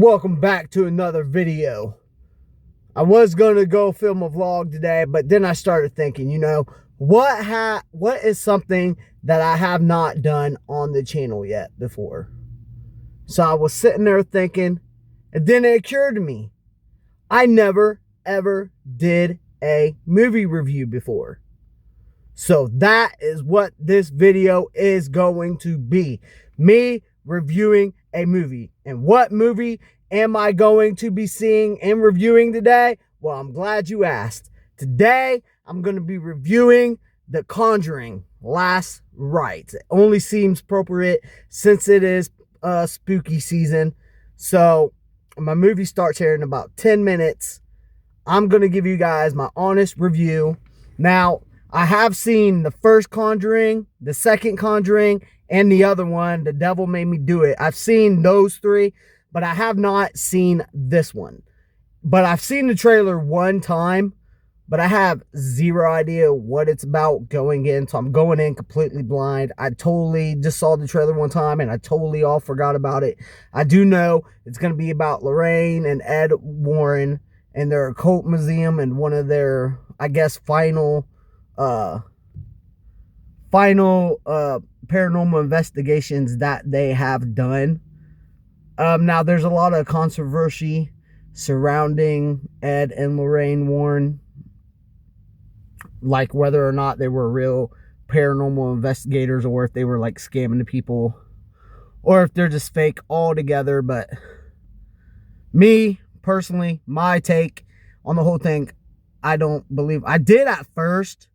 Welcome back to another video. I was going to go film a vlog today, but then I started thinking, what is something that I have not done on the channel yet before? So I was sitting there thinking, and then it occurred to me, I never ever did a movie review before. So that is what this video is going to be. Me reviewing a movie. And what movie am I going to be seeing and reviewing today? Well, I'm glad you asked. Today, I'm going to be reviewing The Conjuring, Last Rites. It only seems appropriate since it is spooky season. So my movie starts here in about 10 minutes. I'm going to give you guys my honest review. Now, I have seen the first Conjuring, the second Conjuring, and the other one, The Devil Made Me Do It. I've seen those three, but I have not seen this one. But I've seen the trailer one time, but I have zero idea what it's about going in. So I'm going in completely blind. I totally just saw the trailer one time and I totally all forgot about it. I do know it's going to be about Lorraine and Ed Warren and their occult museum and one of their, I guess, final paranormal investigations that they have done. Now there's a lot of controversy surrounding Ed and Lorraine Warren, like whether or not they were real paranormal investigators or if they were like scamming the people or if they're just fake altogether. But me personally, my take on the whole thing, I don't believe. I did at first.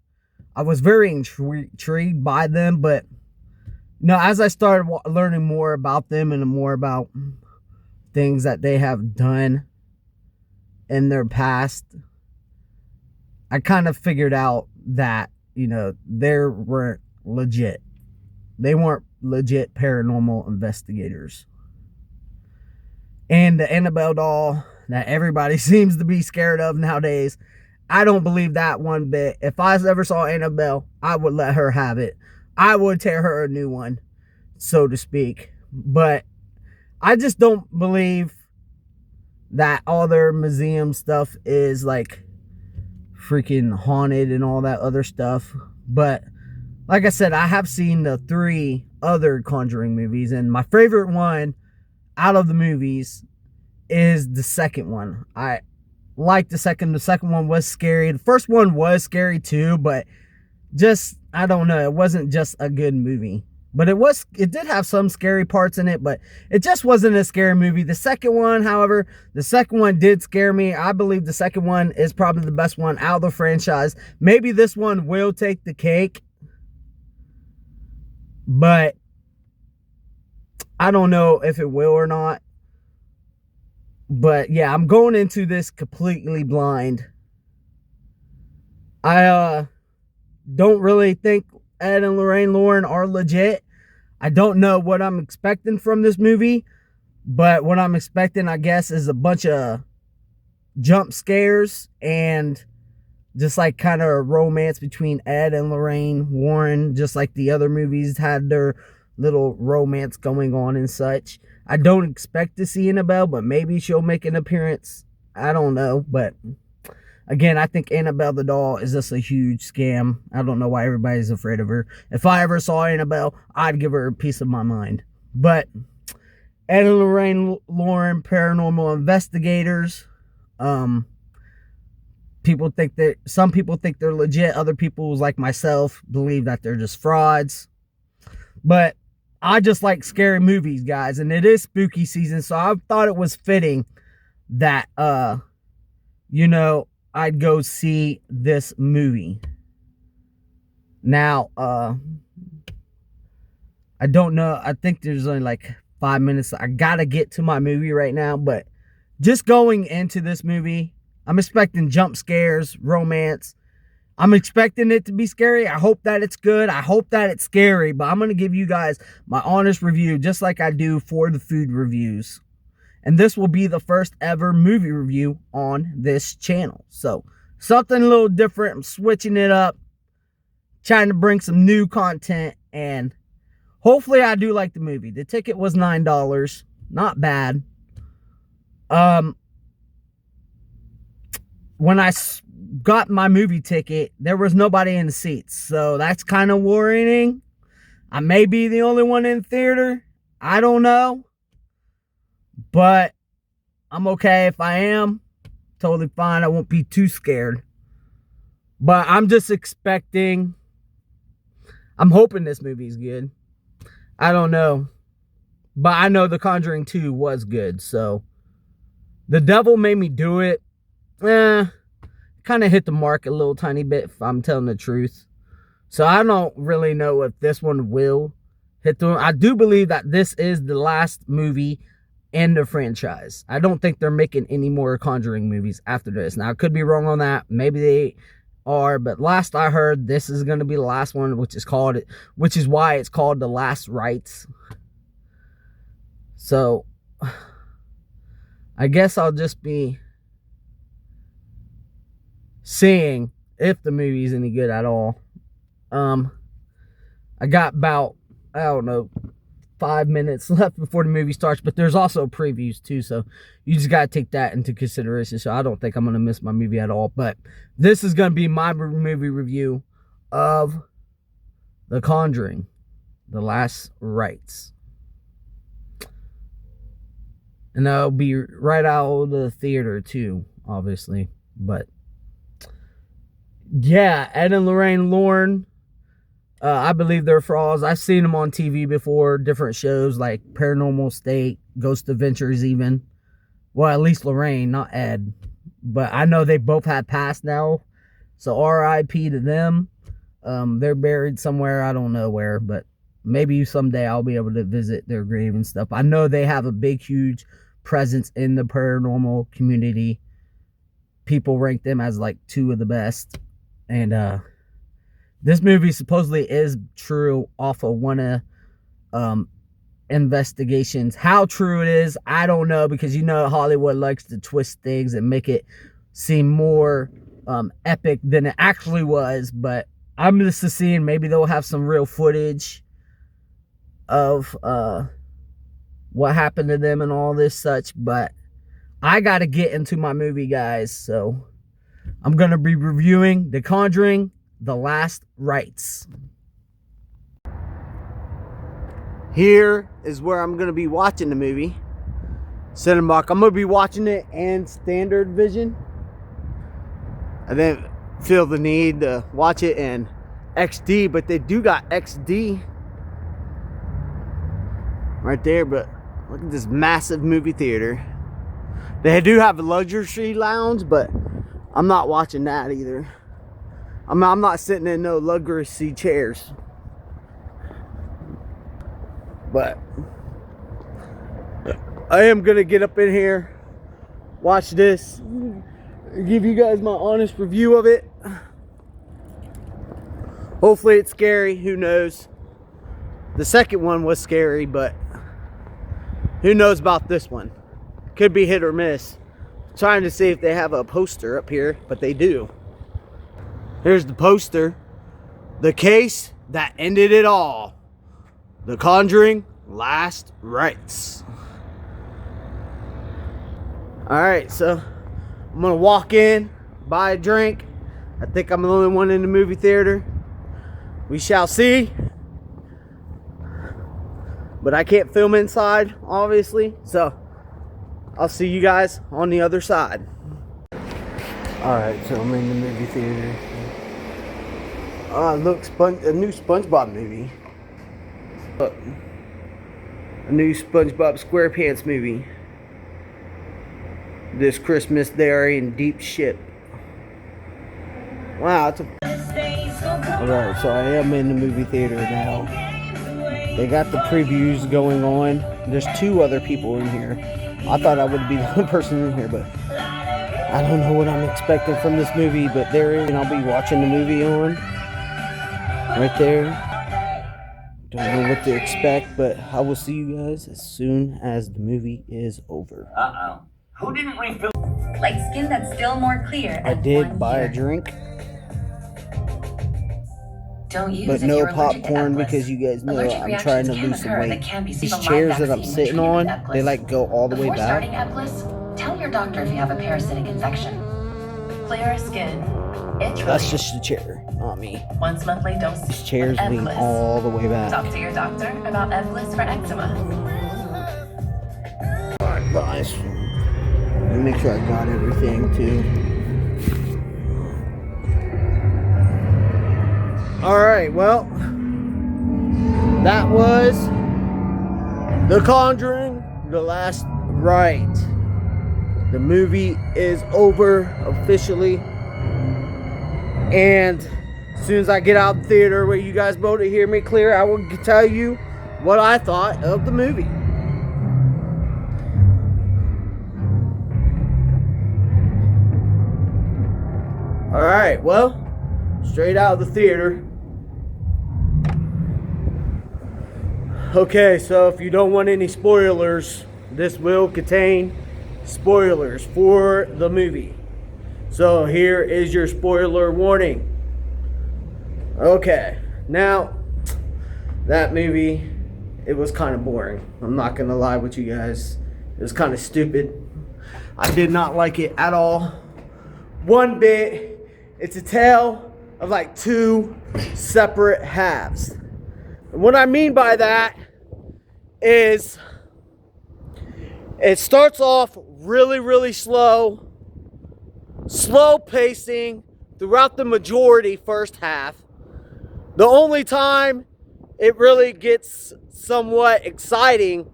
I was very intrigued by them, but as I started learning more about them and more about things that they have done in their past, I kind of figured out that, they weren't legit. They weren't legit paranormal investigators. And the Annabelle doll that everybody seems to be scared of nowadays, I don't believe that one bit. If I ever saw Annabelle, I would let her have it. I would tear her a new one, so to speak. But I just don't believe that all their museum stuff is like freaking haunted and all that other stuff. But like I said, I have seen the 3 other Conjuring movies, and my favorite one out of the movies is the second one. I like the second one was scary. The first one was scary too, but just, I don't know, it wasn't just a good movie. But it did have some scary parts in it, but it just wasn't a scary movie. The second one, however, the second one did scare me. I believe the second one is probably the best one out of the franchise. Maybe this one will take the cake, but I don't know if it will or not. But yeah, I'm going into this completely blind. I don't really think Ed and Lorraine Warren are legit. I don't know what I'm expecting from this movie, but what I'm expecting, I guess, is a bunch of jump scares and just like kind of a romance between Ed and Lorraine Warren, just like the other movies had their little romance going on and such. I don't expect to see Annabelle, but maybe she'll make an appearance. I don't know, but again, I think Annabelle the doll is just a huge scam. I don't know why everybody's afraid of her. If I ever saw Annabelle, I'd give her a piece of my mind. But Ed and Lorraine Warren, paranormal investigators. Some people think they're legit. Other people, like myself, believe that they're just frauds. But I just like scary movies, guys, and it is spooky season, so I thought it was fitting that I'd go see this movie. Now, I don't know. I think there's only like 5 minutes. I gotta get to my movie right now, but just going into this movie, I'm expecting jump scares, romance. I'm expecting it to be scary. I hope that it's good. I hope that it's scary, but I'm going to give you guys my honest review, just like I do for the food reviews. And this will be the first ever movie review on this channel. So, something a little different. I'm switching it up, trying to bring some new content, and hopefully I do like the movie. The ticket was $9. Not bad. Um, when I got my movie ticket, there was nobody in the seats, so that's kind of worrying. I may be the only one in the theater. I don't know, but I'm okay if I am. Totally fine. I won't be too scared. But I'm just expecting. I'm hoping this movie's good. I don't know, but I know The Conjuring 2 was good, so The Devil Made Me Do It. Kind of hit the mark a little tiny bit, if I'm telling the truth. So I don't really know if this one will hit the... I do believe that this is the last movie in the franchise. I don't think they're making any more Conjuring movies after this. Now, I could be wrong on that. Maybe they are, but last I heard, this is going to be the last one, which is why it's called The Last Rites. So, I guess I'll just be seeing if the movie's any good at all. I got about, I don't know, 5 minutes left before the movie starts, but there's also previews too, so you just gotta take that into consideration. So I don't think I'm gonna miss my movie at all, but this is gonna be my movie review of The Conjuring, The Last Rites, and that'll be right out of the theater too, obviously. But yeah, Ed and Lorraine Lorne, I believe they're frauds. I've seen them on TV before, different shows like Paranormal State, Ghost Adventures even. Well, at least Lorraine, not Ed. But I know they both have passed now, so R.I.P. to them. They're buried somewhere, I don't know where, but maybe someday I'll be able to visit their grave and stuff. I know they have a big, huge presence in the paranormal community. People rank them as like 2 of the best. And this movie supposedly is true off of one of investigations. How true it is, I don't know, because you know Hollywood likes to twist things and make it seem more epic than it actually was. But I'm just seeing maybe they'll have some real footage of what happened to them and all this such. But I got to get into my movie, guys, so I'm going to be reviewing The Conjuring, The Last Rites. Here is where I'm going to be watching the movie. Cinemark. I'm going to be watching it in standard vision. I didn't feel the need to watch it in XD, but they do got XD right there. But look at this massive movie theater. They do have a luxury lounge, but I'm not watching that either. I'm not sitting in no luxury chairs. But I am going to get up in here, watch this, give you guys my honest review of it. Hopefully it's scary, who knows. The second one was scary, but who knows about this one. Could be hit or miss. Trying to see if they have a poster up here, but they do. Here's the poster. The case that ended it all. The Conjuring, Last Rites. Alright, so I'm gonna walk in, buy a drink. I think I'm the only one in the movie theater. We shall see. But I can't film inside, obviously, so I'll see you guys on the other side. Alright, so I'm in the movie theater. Look, a new SpongeBob movie. Look, a new SpongeBob SquarePants movie. This Christmas they are in deep shit. Wow, it's a... Alright, so I am in the movie theater now. They got the previews going on. There's 2 other people in here. I thought I would be the one person in here, but I don't know what I'm expecting from this movie, but there is, and I'll be watching the movie on right there. Don't know what to expect, but I will see you guys as soon as the movie is over. Who didn't refill? Like skin that's still more clear. I did buy a drink, Don't use but no popcorn because you guys know I'm trying to lose some weight. These chairs that I'm sitting on, they like go all the way back. Tell your doctor if you have a parasitic infection. Clearer skin, itch relief. That's just the chair, not me. Once monthly dose. This chair's leaning Eblis. all the way back. Talk to your doctor about Eblis for eczema. Alright, guys. Let me make sure I got everything too. Alright, well, that was The Conjuring, The Last Rite. The movie is over officially. And as soon as I get out of the theater where you guys both hear me clear, I will tell you what I thought of the movie. Alright, well, straight out of the theater. Okay, so if you don't want any spoilers, this will contain spoilers for the movie. So here is your spoiler warning. Okay, now that movie, it was kind of boring. I'm not gonna lie with you guys. It was kind of stupid. I did not like it at all. One bit. It's a tale of like two separate halves. And what I mean by that is it starts off really slow pacing throughout the majority first half. The only time it really gets somewhat exciting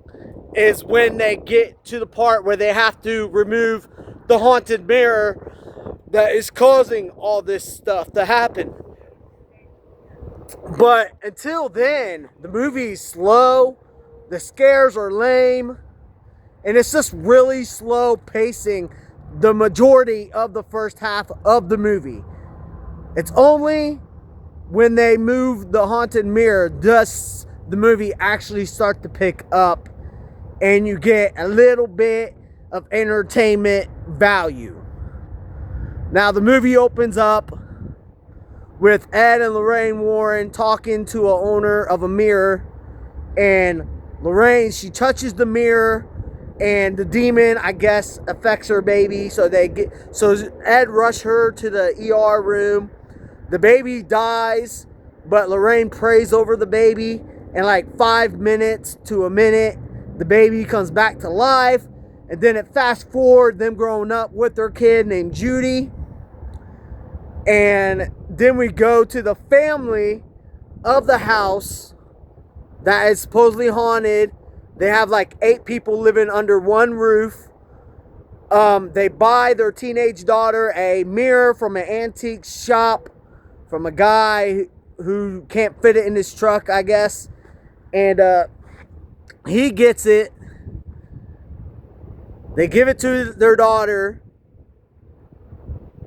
is when they get to the part where they have to remove the haunted mirror that is causing all this stuff to happen. But until then, the movie's slow, the scares are lame, and it's just really slow pacing the majority of the first half of the movie. It's only when they move the haunted mirror does the movie actually start to pick up and you get a little bit of entertainment value. Now the movie opens up with Ed and Lorraine Warren talking to a owner of a mirror, and Lorraine, she touches the mirror and the demon, I guess, affects her baby. So Ed rushed her to the ER room. The baby dies, but Lorraine prays over the baby, and like 5 minutes to a minute, the baby comes back to life. And then it fast forward them growing up with their kid named Judy. And then we go to the family of the house that is supposedly haunted. They have like 8 people living under one roof. They buy their teenage daughter a mirror from an antique shop from a guy who can't fit it in his truck, I guess. And he gets it. They give it to their daughter.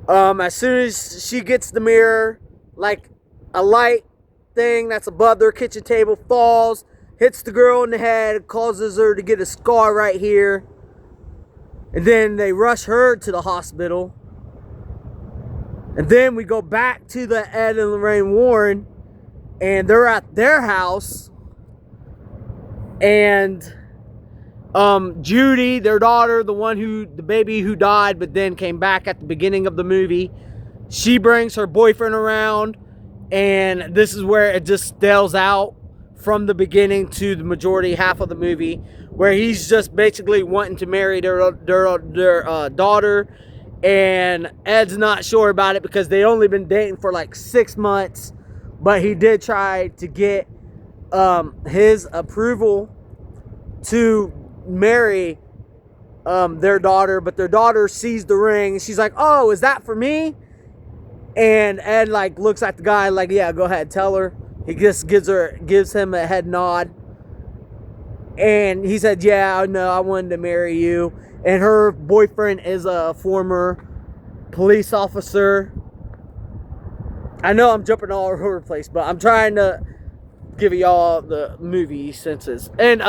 As soon as she gets the mirror, like a light thing that's above their kitchen table falls, hits the girl in the head, causes her to get a scar right here. And then they rush her to the hospital. And then we go back to the Ed and Lorraine Warren, and they're at their house. And Judy, their daughter, the baby who died but then came back at the beginning of the movie, she brings her boyfriend around, and this is where it just stales out from the beginning to the majority half of the movie, where he's just basically wanting to marry their daughter, and Ed's not sure about it because they only been dating for like 6 months, but he did try to get his approval to marry their daughter, but their daughter sees the ring. She's like, "Oh, is that for me?" And Ed like looks at the guy like, "Yeah, go ahead, tell her." He just gives him a head nod, and he said, "Yeah, no, I wanted to marry you." And her boyfriend is a former police officer. I know I'm jumping all over the place, but I'm trying to give y'all the movie senses. And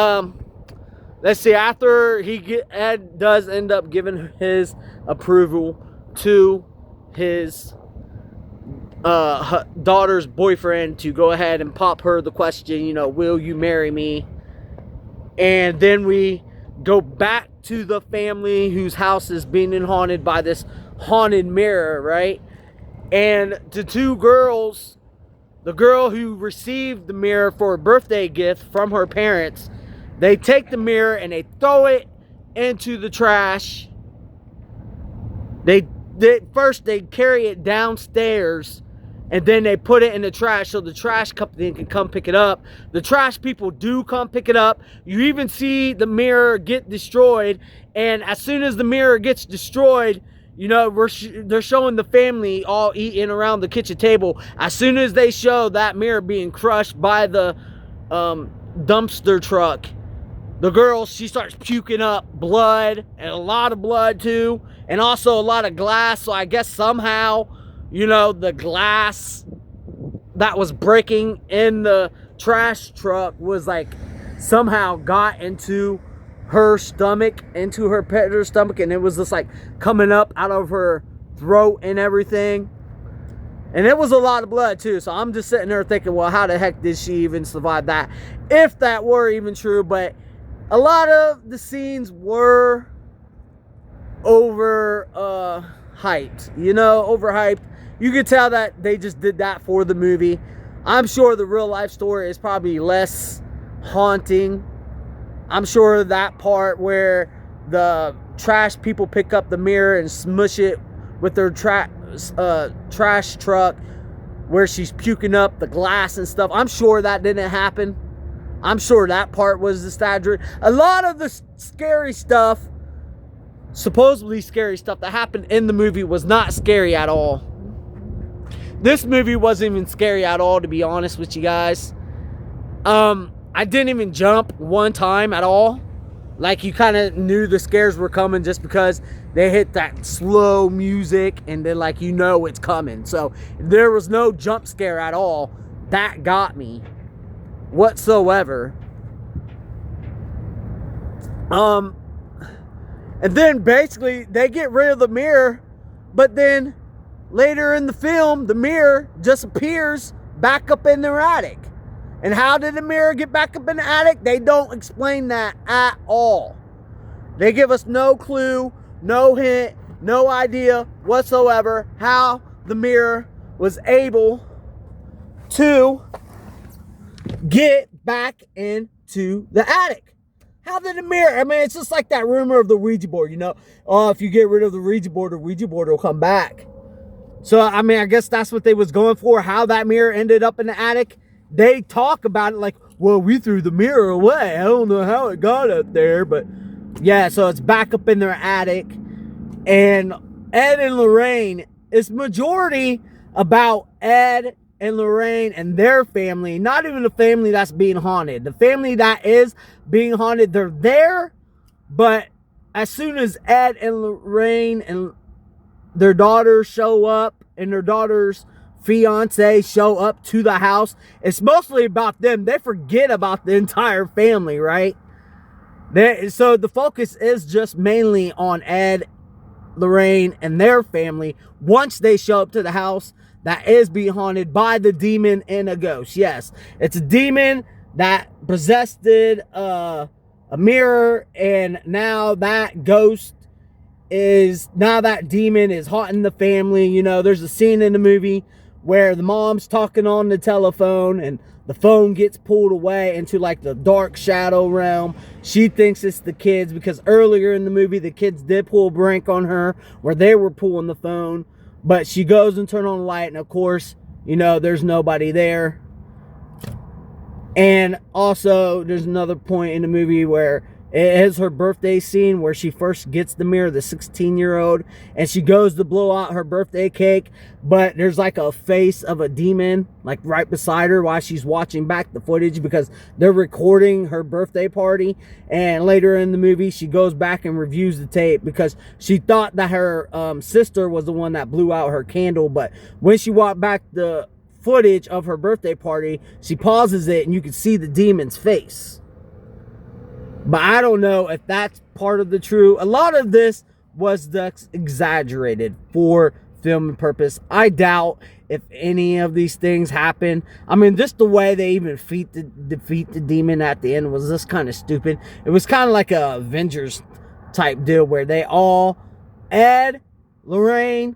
let's see, after Ed does end up giving his approval to his daughter's boyfriend to go ahead and pop her the question, will you marry me? And then we go back to the family whose house is being haunted by this haunted mirror, right? And the two girls, the girl who received the mirror for a birthday gift from her parents, they take the mirror and they throw it into the trash. They first they carry it downstairs, and then they put it in the trash so the trash company can come pick it up. The trash people do come pick it up. You even see the mirror get destroyed, and as soon as the mirror gets destroyed, you know, they're showing the family all eating around the kitchen table. As soon as they show that mirror being crushed by the dumpster truck, the girl, she starts puking up blood, and a lot of blood too, and also a lot of glass. So I guess somehow, you know, the glass that was breaking in the trash truck was like somehow got into her stomach, into her stomach, and it was just like coming up out of her throat and everything. And it was a lot of blood too. So I'm just sitting there thinking, well, how the heck did she even survive that? If that were even true. But a lot of the scenes were hyped, you know, overhyped. You could tell that they just did that for the movie. I'm sure the real life story is probably less haunting. I'm sure that part where the trash people pick up the mirror and smush it with their trash truck, where she's puking up the glass and stuff, I'm sure that didn't happen. I'm sure that part was exaggerated. A lot of the scary stuff, supposedly scary stuff that happened in the movie, was not scary at all. This movie wasn't even scary at all, to be honest with you guys. I didn't even jump one time at all. Like, you kind of knew the scares were coming just because they hit that slow music, and then, like, you know it's coming. So there was no jump scare at all that got me whatsoever. And then basically they get rid of the mirror, but then later in the film, the mirror just appears back up in their attic. And how did the mirror get back up in the attic? They don't explain that at all. They give us no clue, no hint, no idea whatsoever how the mirror was able to get back into the attic. How did the mirror? I mean, it's just like that rumor of the Ouija board, you know. Oh, if you get rid of the Ouija board will come back. So, I mean, I guess that's what they was going for. How that mirror ended up in the attic. They talk about it like, well, we threw the mirror away. I don't know how it got up there, but yeah, so it's back up in their attic. And Ed and Lorraine, it's majority about Ed and Lorraine and their family, not even the family that's being haunted. The family that is being haunted, they're there, but as soon as Ed and Lorraine and their daughters show up, and their daughter's fiance show up to the house, it's mostly about them. They forget about the entire family, right? So the focus is just mainly on Ed, Lorraine, and their family once they show up to the house that is being haunted by the demon and a ghost. Yes, it's a demon that possessed a mirror, and now that demon is haunting the family. You know, there's a scene in the movie where the mom's talking on the telephone and the phone gets pulled away into like the dark shadow realm. She thinks it's the kids because earlier in the movie the kids did pull a prank on her where they were pulling the phone, but she goes and turns on the light, and of course, you know, there's nobody there. And also there's another point in the movie where it is her birthday scene where she first gets the mirror, the 16-year-old, and she goes to blow out her birthday cake, but there's like a face of a demon like right beside her while she's watching back the footage because they're recording her birthday party. And later in the movie, she goes back and reviews the tape because she thought that her sister was the one that blew out her candle, but when she watched back the footage of her birthday party, she pauses it and you can see the demon's face. But I don't know if that's part of the true. A lot of this was exaggerated for film purpose. I doubt if any of these things happen. I mean, just the way they even defeat the demon at the end was just kind of stupid. It was kind of like a Avengers type deal where they all, Ed, Lorraine,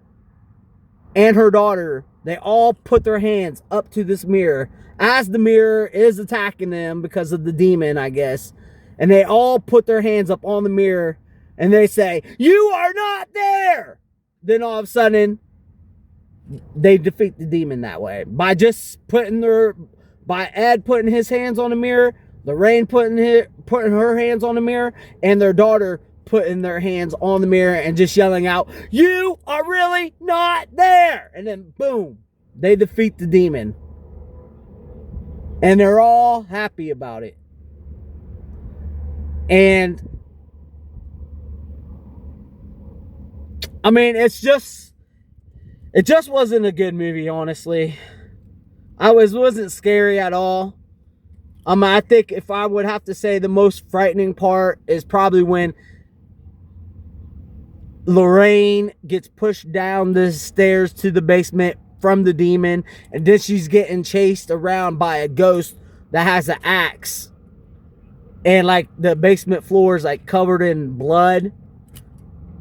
and her daughter, they all put their hands up to this mirror as the mirror is attacking them because of the demon, I guess. And they all put their hands up on the mirror and they say, "You are not there." Then all of a sudden, they defeat the demon that way. By just by Ed putting his hands on the mirror, Lorraine putting her hands on the mirror, and their daughter putting their hands on the mirror and just yelling out, "You are really not there." And then boom, they defeat the demon. And they're all happy about it. And I mean, it just wasn't a good movie, honestly. It wasn't scary at all. I think if I would have to say, the most frightening part is probably when Lorraine gets pushed down the stairs to the basement from the demon, and then she's getting chased around by a ghost that has an axe. And like the basement floor is like covered in blood.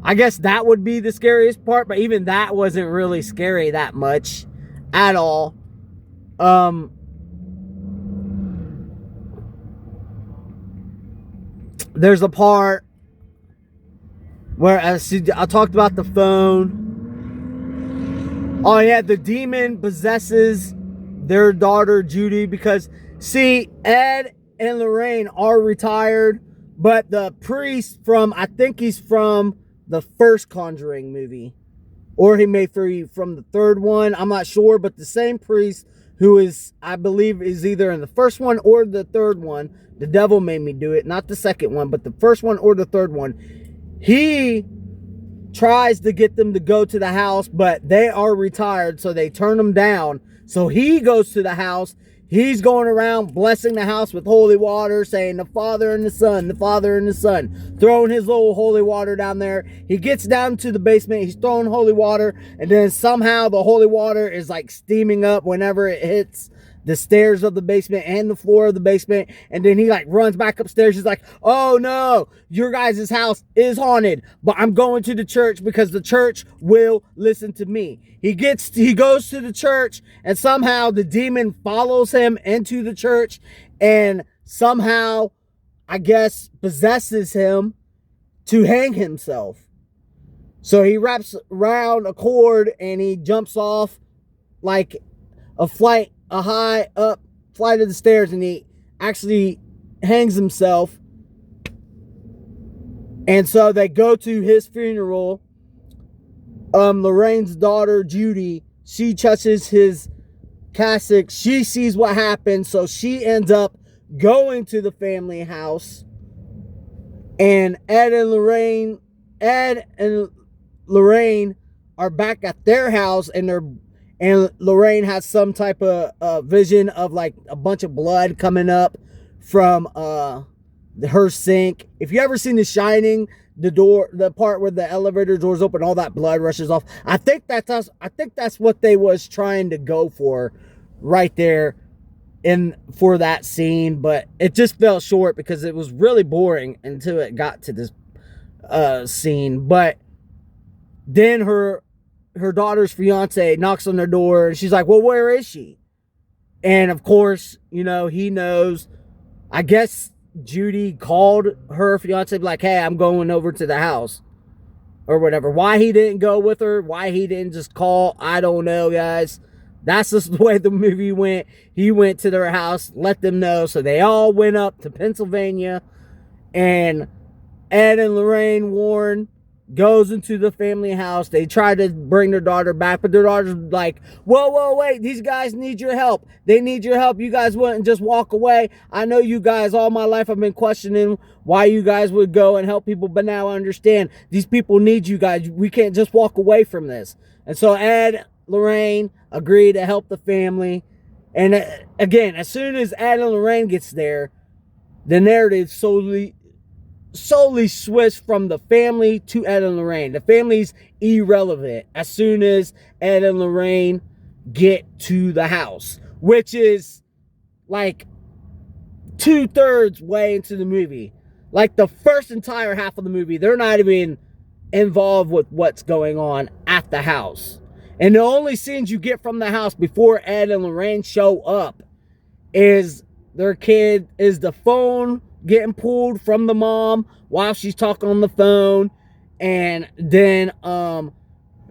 I guess that would be the scariest part, but even that wasn't really scary that much at all. There's a part where I talked about the phone. Oh yeah, the demon possesses their daughter Judy because, see, Ed and Lorraine are retired, but the priest I think he's from the first Conjuring movie, or he may be from the third one, I'm not sure, but the same priest who is, I believe, is either in the first one or the third one. The devil made me do it, not the second one, but the first one or the third one. He tries to get them to go to the house, but they are retired, so they turn him down. So he goes to the house. He's going around blessing the house with holy water, saying the Father and the Son, the Father and the Son, throwing his little holy water down there. He gets down to the basement. He's throwing holy water, and then somehow the holy water is like steaming up whenever it hits the stairs of the basement and the floor of the basement. And then he like runs back upstairs. He's like, "Oh no, your guys' house is haunted, but I'm going to the church because the church will listen to me." He goes to the church, and somehow the demon follows him into the church and somehow, I guess, possesses him to hang himself. So he wraps around a cord and he jumps off like a high up flight of the stairs, and he actually hangs himself. And so they go to his funeral. Lorraine's daughter Judy, she touches his cassock. She sees what happened, so she ends up going to the family house. And Ed and Lorraine are back at their house, and Lorraine has some type of vision of like a bunch of blood coming up from her sink. If you ever seen The Shining, the part where the elevator doors open, all that blood rushes off. I think that's what they was trying to go for right there for that scene, but it just fell short because it was really boring until it got to this scene. But then her daughter's fiance knocks on their door, and she's like, "Well, where is she?" And of course, he knows. I guess Judy called her fiance, like, "Hey, I'm going over to the house," or whatever. Why he didn't go with her, why he didn't just call, I don't know, guys. That's just the way the movie went. He went to their house, let them know. So they all went up to Pennsylvania, and Ed and Lorraine Warren goes into the family house. They try to bring their daughter back, but their daughter's like, whoa, wait, these guys need your help. They need your help. You guys wouldn't just walk away. I know you guys, all my life I've been questioning why you guys would go and help people, but now I understand. These people need you guys. We can't just walk away from this. And so Ed, Lorraine agree to help the family. And again, as soon as Ed and Lorraine gets there, the narrative solely switched from the family to Ed and Lorraine. The family's irrelevant as soon as Ed and Lorraine get to the house, which is like 2/3 way into the movie. Like the first entire half of the movie, they're not even involved with what's going on at the house. And the only scenes you get from the house before Ed and Lorraine show up is the phone getting pulled from the mom while she's talking on the phone, and then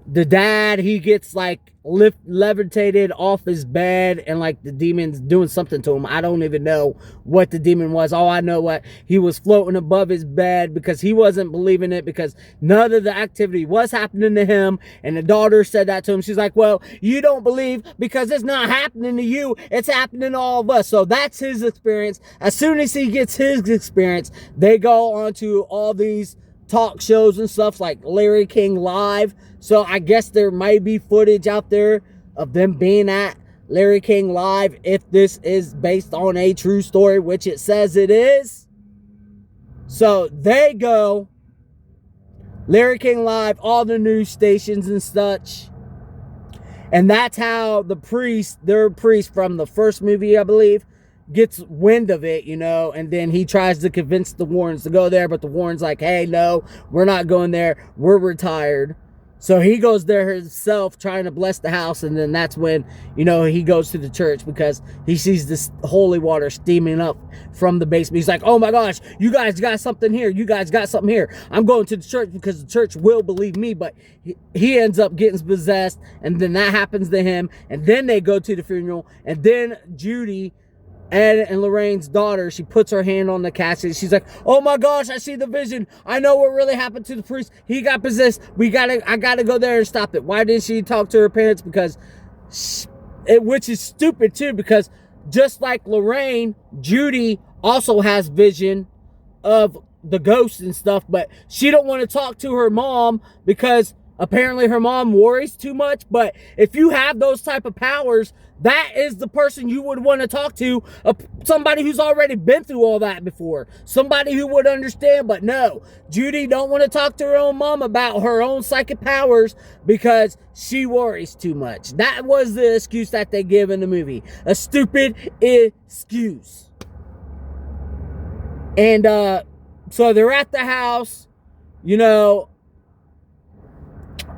the dad, he gets like levitated off his bed, and like the demon's doing something to him. I don't even know what the demon was. All I know what he was floating above his bed because he wasn't believing it, because none of the activity was happening to him. And the daughter said that to him. She's like, well, you don't believe because it's not happening to you, it's happening to all of us. So that's his experience. As soon as he gets his experience, they go on to all these talk shows and stuff like Larry King Live. So I guess there might be footage out there of them being at Larry King Live if this is based on a true story, which it says it is. So they go Larry King Live, all the news stations and such. And that's how the priest, their priest from the first movie, I believe, gets wind of it, and then he tries to convince the Warrens to go there, but the Warrens like, hey, no, we're not going there, we're retired. So he goes there himself trying to bless the house, and then that's when, he goes to the church because he sees this holy water steaming up from the basement. He's like, oh my gosh, you guys got something here, I'm going to the church because the church will believe me. But he ends up getting possessed, and then that happens to him, and then they go to the funeral, and then Judy, Ed and Lorraine's daughter, she puts her hand on the casket. She's like, oh my gosh, I see the vision. I know what really happened to the priest. He got possessed. I gotta go there and stop it. Why didn't she talk to her parents? Because, which is stupid too, because just like Lorraine, Judy also has vision of the ghosts and stuff, but she don't want to talk to her mom because apparently her mom worries too much. But if you have those type of powers, that is the person you would want to talk to, somebody who's already been through all that before, somebody who would understand. But no, Judy don't want to talk to her own mom about her own psychic powers because she worries too much. That was the excuse that they give in the movie, a stupid excuse. And so they're at the house,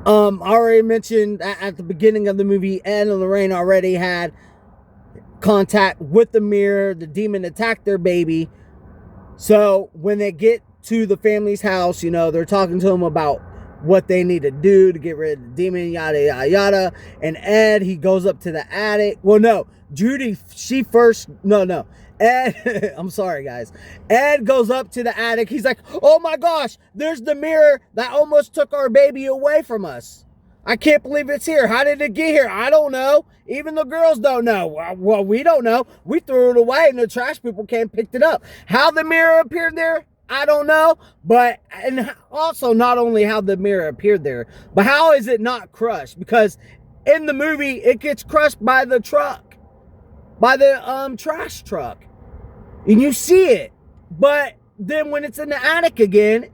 I already mentioned at the beginning of the movie, Ed and Lorraine already had contact with the mirror. The demon attacked their baby. So when they get to the family's house, they're talking to them about what they need to do to get rid of the demon, yada, yada, yada. And Ed, he goes up to the attic. Well, no, Judy, Ed, I'm sorry, guys. Ed goes up to the attic. He's like, oh my gosh, there's the mirror that almost took our baby away from us. I can't believe it's here. How did it get here? I don't know. Even the girls don't know. Well, we don't know. We threw it away and the trash people came and picked it up. How the mirror appeared there, I don't know. But, and also not only how the mirror appeared there, but how is it not crushed? Because in the movie, it gets crushed by the truck, by the trash truck. And you see it. But then when it's in the attic again,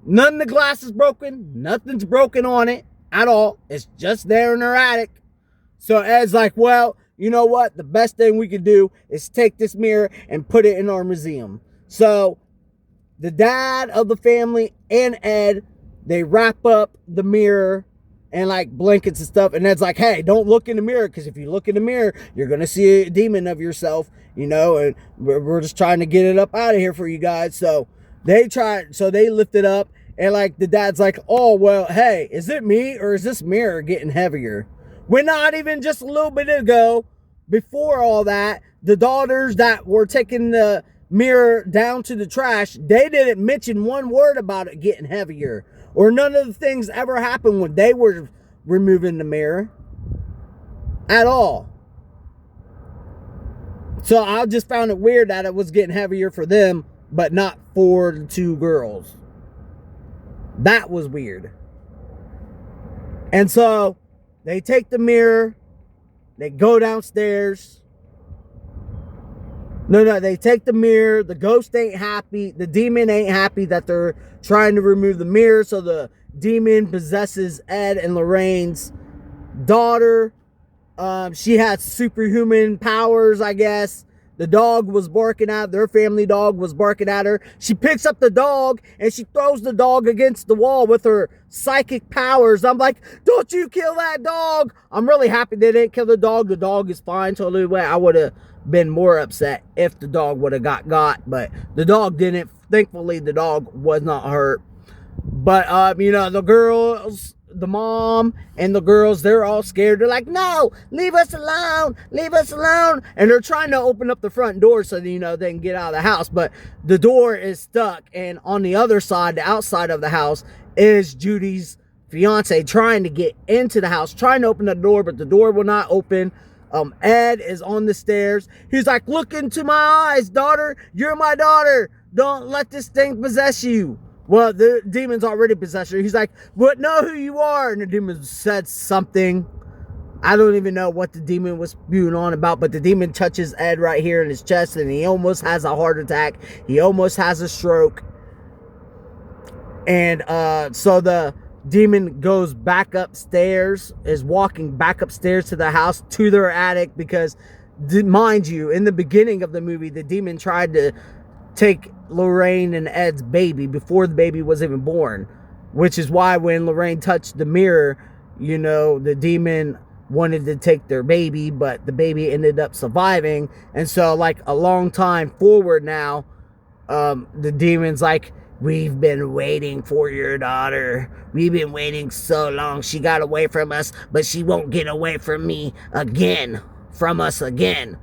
none of the glass is broken. Nothing's broken on it at all. It's just there in their attic. So Ed's like, well, you know what? The best thing we could do is take this mirror and put it in our museum. So the dad of the family and Ed, they wrap up the mirror and like blankets and stuff. And Ed's like, hey, don't look in the mirror, because if you look in the mirror, you're going to see a demon of yourself, and we're just trying to get it up out of here for you guys. So they lift it up, and like the dad's like, oh, well, hey, is it me or is this mirror getting heavier? When not even just a little bit ago, before all that, the daughters that were taking the mirror down to the trash, they didn't mention one word about it getting heavier, or none of the things ever happened when they were removing the mirror at all. So I just found it weird that it was getting heavier for them, but not for the two girls. That was weird. And so they take the mirror, they go downstairs. No, they take the mirror. The ghost ain't happy. The demon ain't happy that they're trying to remove the mirror. So the demon possesses Ed and Lorraine's daughter. She had superhuman powers, I guess. The dog was barking at their family dog was barking at her. She picks up the dog and she throws the dog against the wall with her psychic powers. I'm like, don't you kill that dog. I'm really happy they didn't kill the dog. The dog is fine totally away. I would have been more upset if the dog would have got, but the dog didn't. Thankfully, the dog was not hurt. But, the girls, the mom and the girls, they're all scared. They're like, no, leave us alone. Leave us alone. And they're trying to open up the front door so that, they can get out of the house. But the door is stuck. And on the other side, the outside of the house, is Judy's fiance trying to get into the house, trying to open the door, but the door will not open. Ed is on the stairs. He's like, look into my eyes, daughter. You're my daughter. Don't let this thing possess you. Well, the demon's already possessed her. He's like, but know who you are. And the demon said something. I don't even know what the demon was spewing on about, but the demon touches Ed right here in his chest, and he almost has a heart attack. He almost has a stroke. And so the demon goes back upstairs, is walking back upstairs to the house, to their attic, because, mind you, in the beginning of the movie, the demon tried to take Lorraine and Ed's baby before the baby was even born, which is why when Lorraine touched the mirror, the demon wanted to take their baby, but the baby ended up surviving. And so, like, a long time forward now, the demon's like, we've been waiting for your daughter. We've been waiting so long. She got away from us, but she won't get away from me again, from us again.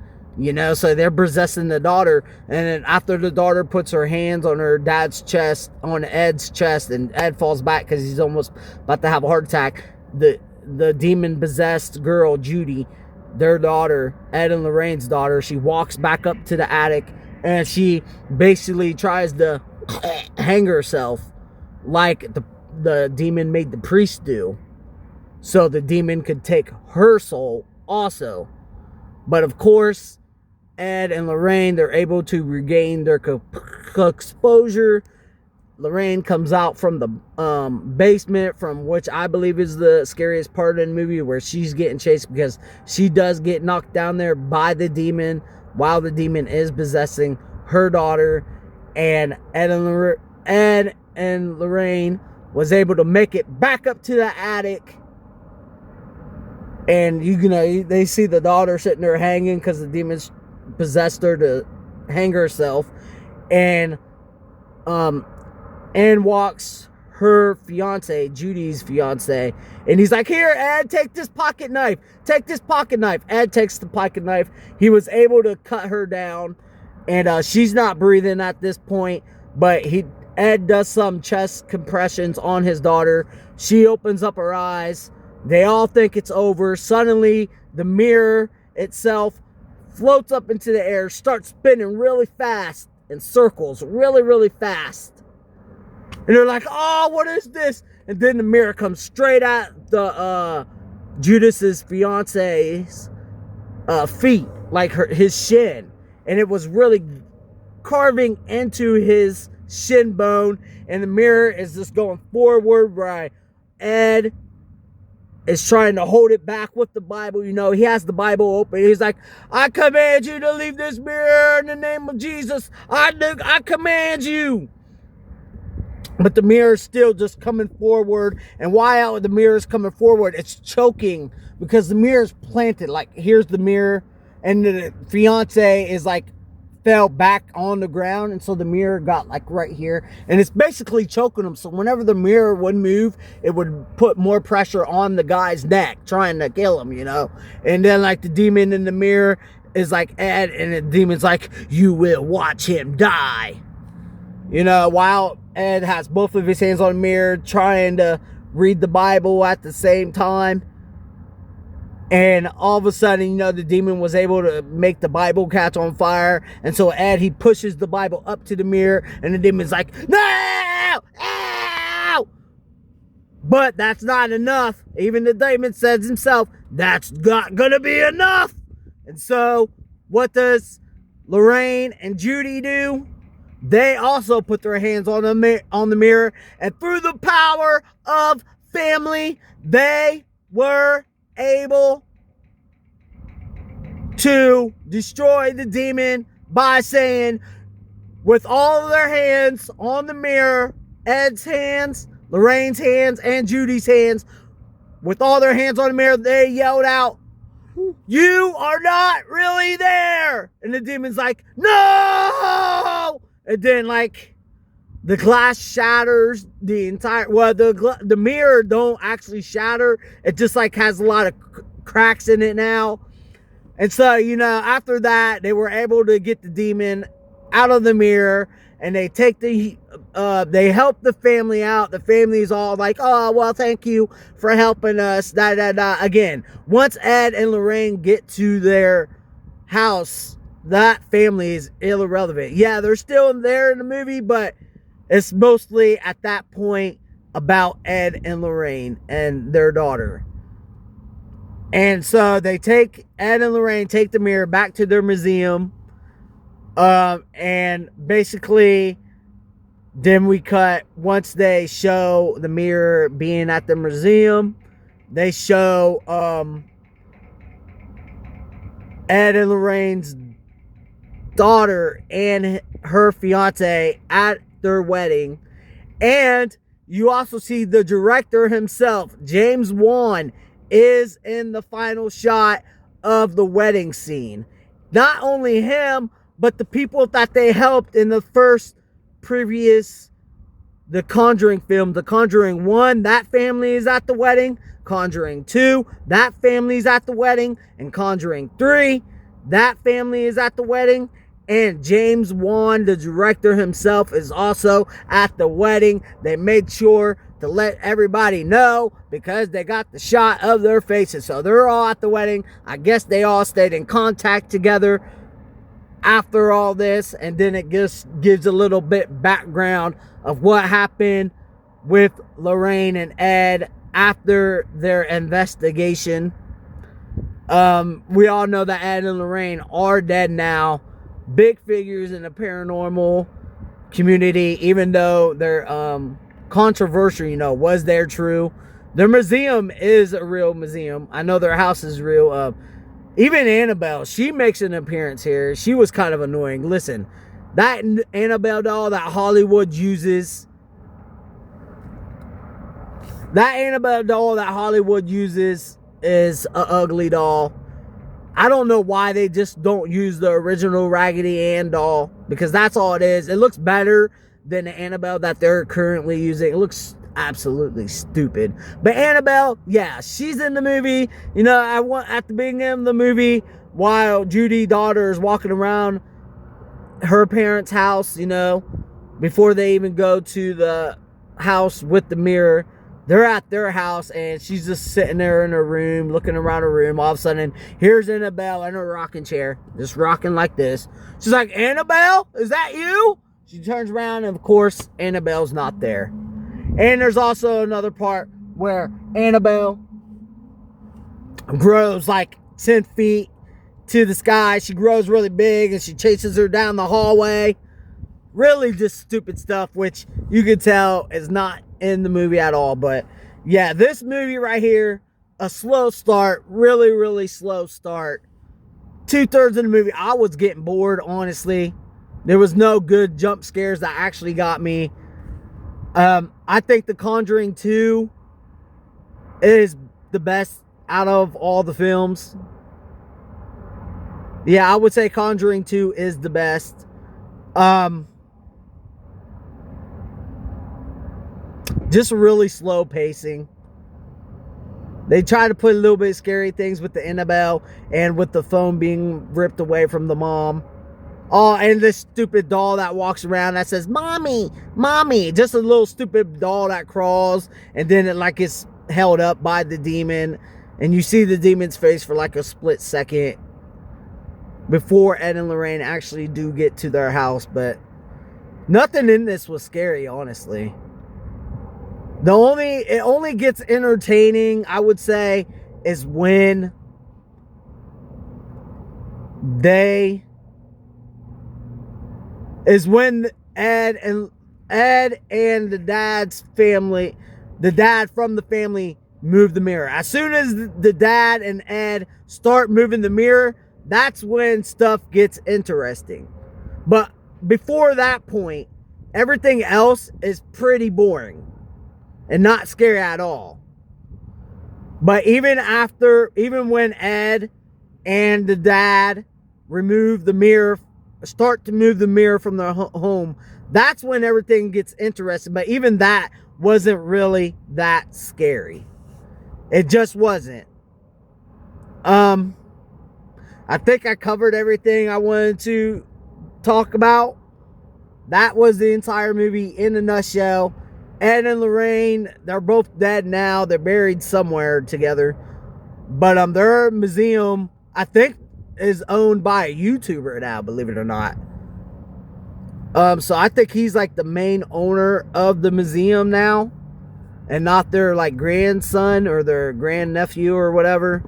So they're possessing the daughter. And then after the daughter puts her hands on her dad's chest, on Ed's chest, and Ed falls back because he's almost about to have a heart attack, the demon-possessed girl, Judy, their daughter, Ed and Lorraine's daughter, she walks back up to the attic, and she basically tries to hang herself like the demon made the priest do, so the demon could take her soul also. But of course, Ed and Lorraine, they're able to regain their exposure. Lorraine comes out from the basement, from which I believe is the scariest part of the movie, where she's getting chased, because she does get knocked down there by the demon while the demon is possessing her daughter. And Ed and Lorraine was able to make it back up to the attic. And they see the daughter sitting there hanging because the demons possessed her to hang herself. And walks her fiance, Judy's fiance, and he's like, here, Ed, take this pocket knife. Take this pocket knife. Ed takes the pocket knife. He was able to cut her down, and she's not breathing at this point, but Ed does some chest compressions on his daughter. She opens up her eyes. They all think it's over. Suddenly, the mirror itself floats up into the air, starts spinning really fast in circles, really, really fast. And they're like, oh, what is this? And then the mirror comes straight at the Judas's fiance's feet, like his shin. And it was really carving into his shin bone. And the mirror is just going forward, right? Ed is trying to hold it back with the Bible. He has the Bible open. He's like, I command you to leave this mirror in the name of Jesus. I command you. But the mirror is still just coming forward. And while the mirror is coming forward, it's choking because the mirror is planted. Like, here's the mirror. And the fiance is like, fell back on the ground, and so the mirror got like right here, and it's basically choking him. So whenever the mirror would move, it would put more pressure on the guy's neck, trying to kill him, And then like the demon in the mirror is like Ed, and the demon's like, you will watch him die. While Ed has both of his hands on the mirror, trying to read the Bible at the same time. And all of a sudden, the demon was able to make the Bible catch on fire. And so Ed, he pushes the Bible up to the mirror. And the demon's like, no! Ow! But that's not enough. Even the demon says himself, that's not going to be enough. And so what does Lorraine and Judy do? They also put their hands on the mirror. And through the power of family, they were able to destroy the demon by saying, with all of their hands on the mirror, Ed's hands, Lorraine's hands, and Judy's hands, with all their hands on the mirror, they yelled out, "You are not really there!" And the demon's like, "No!" And then, like, the glass shatters the entire, well, the mirror don't actually shatter. It just, like, has a lot of cracks in it now. And so, you know, after that, they were able to get the demon out of the mirror, and they take they help the family out. The family's all like, "Oh, well, thank you for helping us." Again, once Ed and Lorraine get to their house, that family is irrelevant. Yeah, they're still there in the movie, but it's mostly at that point about Ed and Lorraine and their daughter. And so they take Ed and Lorraine, take the mirror back to their museum. And basically, then we cut, once they show the mirror being at the museum, they show Ed and Lorraine's daughter and her fiance at their wedding. And you also see the director himself, James Wan, is in the final shot of the wedding scene. Not only him, but the people that they helped in the first previous, the Conjuring film, the Conjuring 1, that family is at the wedding. Conjuring 2, that family is at the wedding. And Conjuring 3, that family is at the wedding. And James Wan, the director himself, is also at the wedding. They made sure to let everybody know because they got the shot of their faces. So they're all at the wedding. I guess they all stayed in contact together after all this, and then it just gives a little bit background of what happened with Lorraine and Ed after their investigation. We all know that Ed and Lorraine are dead now, big figures in the paranormal community, even though they're controversial. You know, was there true? Their museum is a real museum. I know their house is real. Even Annabelle, she makes an appearance here. She was kind of annoying. Listen, that Annabelle doll that Hollywood uses, is an ugly doll. I don't know why they just don't use the original Raggedy Ann doll, because that's all it is. It looks better than the Annabelle that they're currently using. It looks absolutely stupid. But Annabelle, yeah, she's in the movie. You know, at the beginning of the movie, while Judy's daughter is walking around her parents' house, you know, before they even go to the house with the mirror, they're at their house, and she's just sitting there in her room, looking around her room. All of a sudden, here's Annabelle in her rocking chair, just rocking like this. She's like, "Annabelle, is that you?" She turns around, and of course, Annabelle's not there. And there's also another part where Annabelle grows like 10 feet to the sky. She grows really big, and she chases her down the hallway. Really just stupid stuff, which you can tell is not in the movie at all. But yeah, this movie right here, a slow start, really, really slow start. 2/3 of the movie, I was getting bored, honestly. There was no good jump scares that actually got me. I think The Conjuring 2 is the best out of all the films. Yeah, I would say Conjuring 2 is the best. Just really slow pacing. They try to put a little bit of scary things with the Annabelle and with the phone being ripped away from the mom. Oh, and this stupid doll that walks around that says, "Mommy, Mommy." Just a little stupid doll that crawls, and then it like is held up by the demon. And you see the demon's face for like a split second before Ed and Lorraine actually do get to their house. But nothing in this was scary, honestly. It only gets entertaining, I would say, is when Ed and the dad's family, the dad from the family, move the mirror. As soon as the dad and Ed start moving the mirror, that's when stuff gets interesting. But before that point, everything else is pretty boring and not scary at all. But even when Ed and the dad start to move the mirror from their home, that's when everything gets interesting. But even that wasn't really that scary. It just wasn't. I think I covered everything I wanted to talk about. That was the entire movie in a nutshell. Ed and Lorraine, they're both dead now. They're buried somewhere together. But their museum, I think, is owned by a YouTuber now, believe it or not. So I think he's like the main owner of the museum now, and not their like grandson or their grandnephew or whatever.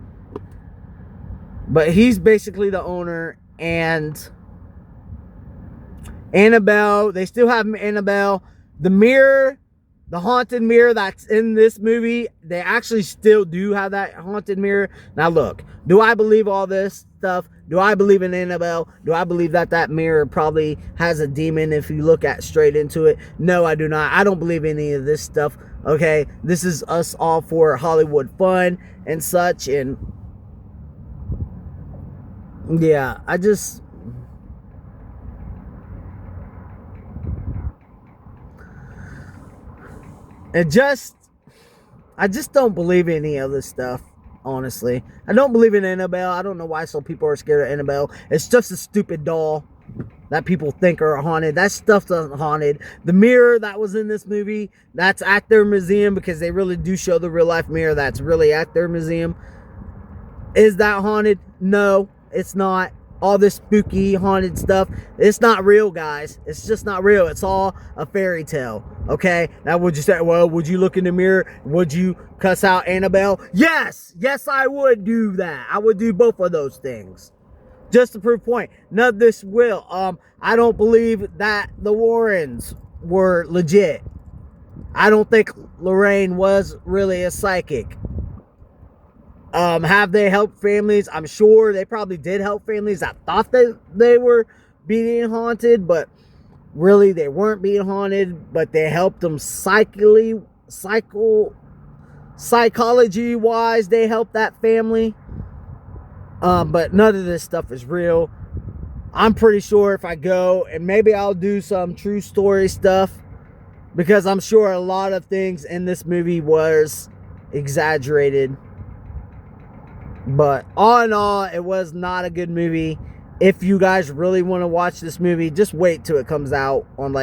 But he's basically the owner. And Annabelle, they still have Annabelle. The mirror, the haunted mirror that's in this movie, they actually still do have that haunted mirror. Now look, do I believe all this stuff? Do I believe in Annabelle? Do I believe that mirror probably has a demon if you look at straight into it? No, I do not. I don't believe any of this stuff. Okay, this is us all for Hollywood fun and such. And yeah, I just don't believe any of this stuff, honestly. I don't believe in Annabelle. I don't know why some people are scared of Annabelle. It's just a stupid doll that people think are haunted. That stuff's not haunted. The mirror that was in this movie, that's at their museum, because they really do show the real life mirror that's really at their museum. Is that haunted? No, it's not. All this spooky haunted stuff, it's not real, guys. It's just not real. It's all a fairy tale. Okay, now would you say, well, would you look in the mirror? Would you cuss out Annabelle? Yes, I would do that. I would do both of those things, just to prove point. None of this will. I don't believe that the Warrens were legit. I don't think Lorraine was really a psychic. Have they helped families? I'm sure they probably did help families that thought that they were being haunted, but really they weren't being haunted, but they helped them psychology wise. They helped that family. But none of this stuff is real. I'm pretty sure if I go, and maybe I'll do some true story stuff, because I'm sure a lot of things in this movie was exaggerated. But all in all, it was not a good movie. If you guys really want to watch this movie, just wait till it comes out on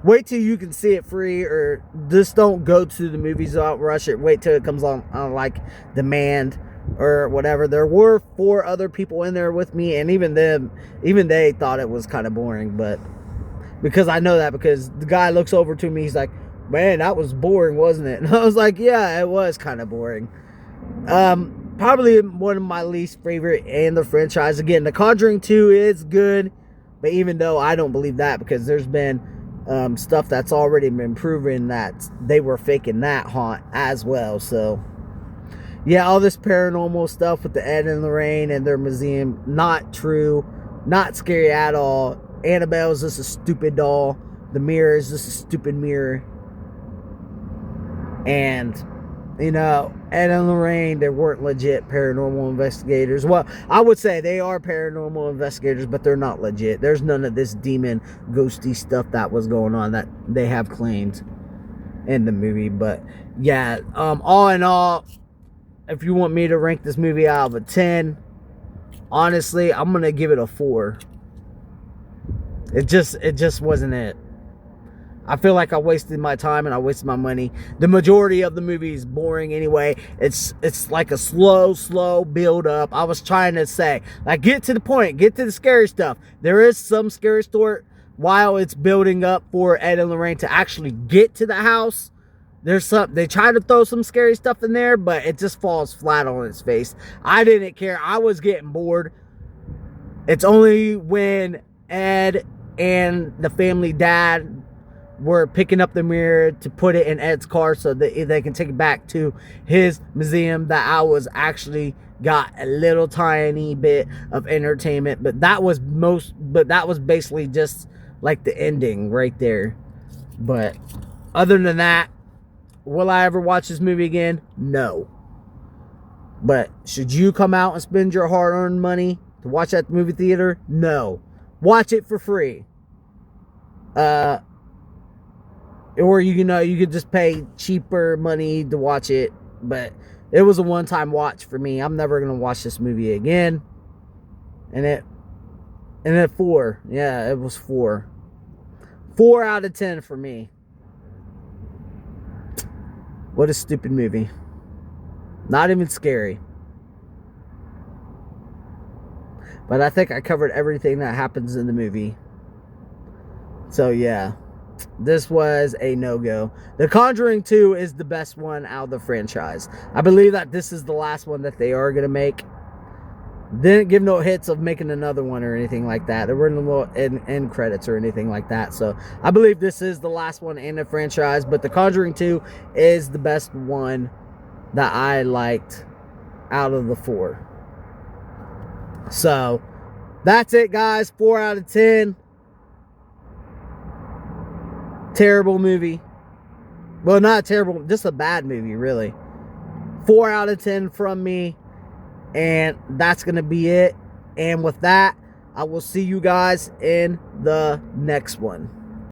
wait till you can see it free, or just don't go to the movies, don't rush it. Wait till it comes on demand or whatever. There were 4 other people in there with me, and even they thought it was kind of boring. But because I know that, because the guy looks over to me, he's like, man, that was boring, wasn't it? And I was like, yeah, it was kind of boring. Probably one of my least favorite in the franchise. Again, The Conjuring 2 is good, but even though I don't believe that, because there's been stuff that's already been proven that they were faking that haunt as well. So yeah, all this paranormal stuff with the Ed and Lorraine and their museum, not true, not scary at all. Annabelle's just a stupid doll. The mirror is just a stupid mirror. And Ed and Lorraine, they weren't legit paranormal investigators. Well, I would say they are paranormal investigators, but they're not legit. There's none of this demon, ghosty stuff that was going on that they have claimed in the movie. But yeah, all in all, if you want me to rank this movie out of a 10, honestly, I'm gonna give it a 4. It just wasn't it. I feel like I wasted my time and I wasted my money. The majority of the movie is boring anyway. It's like a slow build up. I was trying to say, get to the point, get to the scary stuff. There is some scary story while it's building up for Ed and Lorraine to actually get to the house. They try to throw some scary stuff in there, but it just falls flat on its face. I didn't care. I was getting bored. It's only when Ed and the family dad were picking up the mirror to put it in Ed's car so that they can take it back to his museum that I was actually got a little tiny bit of entertainment, but that was basically just like the ending right there. But other than that, will I ever watch this movie again? No. But should you come out and spend your hard-earned money to watch at the movie theater? No. Watch it for free. Or you could just pay cheaper money to watch it. But it was a one-time watch for me. I'm never gonna watch this movie again. And it 4. Yeah, it was 4. 4 out of 10 for me. What a stupid movie. Not even scary. But I think I covered everything that happens in the movie. So yeah, this was a no-go. The Conjuring 2 is the best one out of the franchise. I believe that this is the last one that they are going to make. Didn't give no hits of making another one or anything like that. There weren't no end credits or anything like that. So I believe this is the last one in the franchise. But the Conjuring 2 is the best one that I liked out of the 4. So that's it, guys. 4 out of 10. Terrible movie. Well, not terrible, just a bad movie, really. 4 out of 10 from me. And that's going to be it. And with that, I will see you guys in the next one.